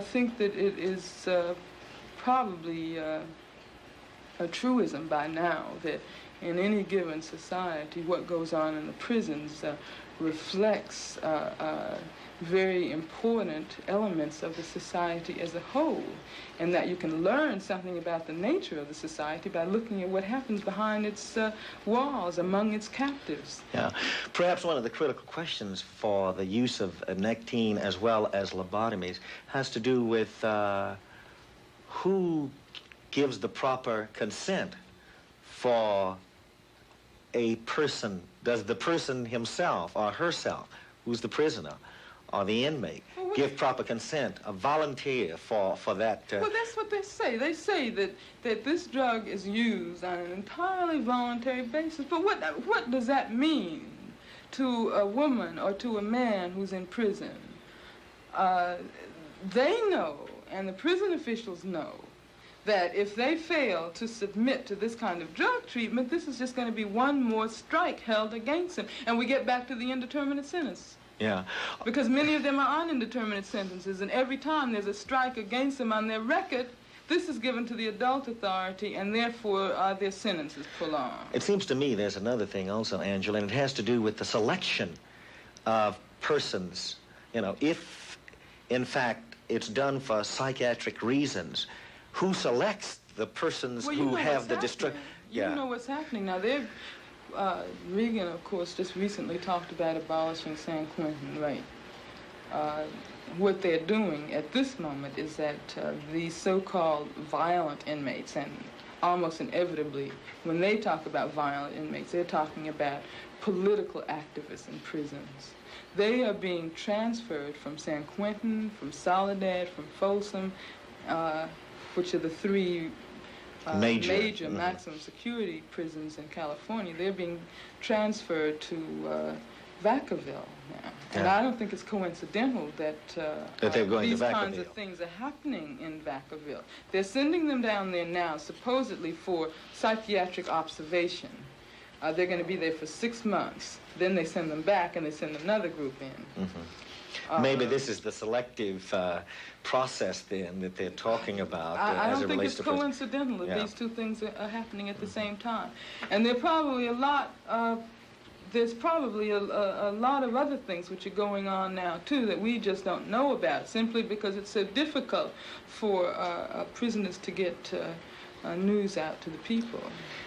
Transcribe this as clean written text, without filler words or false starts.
I think that it is probably a truism by now that in any given society, what goes on in the prisons reflects very important elements of the society as a whole, and that you can learn something about the nature of the society by looking at what happens behind its walls, among its captives. Yeah. Perhaps one of the critical questions for the use of Nectene as well as lobotomies has to do with who gives the proper consent for a person. Does the person himself or herself, who's the prisoner, or the inmate, give proper consent, a volunteer for that? Well, that's what they say. They say that this drug is used on an entirely voluntary basis. But what does that mean to a woman or to a man who's in prison? They know, and the prison officials know, that if they fail to submit to this kind of drug treatment, this is just going to be one more strike held against them. And we get back to the indeterminate sentence. Yeah. Because many of them are on indeterminate sentences, and every time there's a strike against them on their record, this is given to the adult authority, and therefore their sentence is prolonged. It seems to me there's another thing also, Angela, and it has to do with the selection of persons. You know, if, in fact, it's done for psychiatric reasons, who selects the persons who have the destruction? You know what's happening now. Reagan, of course, just recently talked about abolishing San Quentin, right? What they're doing at this moment is that these so-called violent inmates, and almost inevitably, when they talk about violent inmates, they're talking about political activists in prisons. They are being transferred from San Quentin, from Soledad, from Folsom, which are the three major maximum security prisons in California. They're being transferred to Vacaville now. And I don't think it's coincidental that they're going these to kinds of things are happening in Vacaville. They're sending them down there now, supposedly for psychiatric observation. They're going to be there for 6 months. Then they send them back, and they send another group in. Mm-hmm. Maybe this is the selective process then that they're talking about. I don't think it's coincidental that these two things are happening at the same time. And there are probably a lot there's probably a lot of other things which are going on now too that we just don't know about, simply because it's so difficult for prisoners to get news out to the people.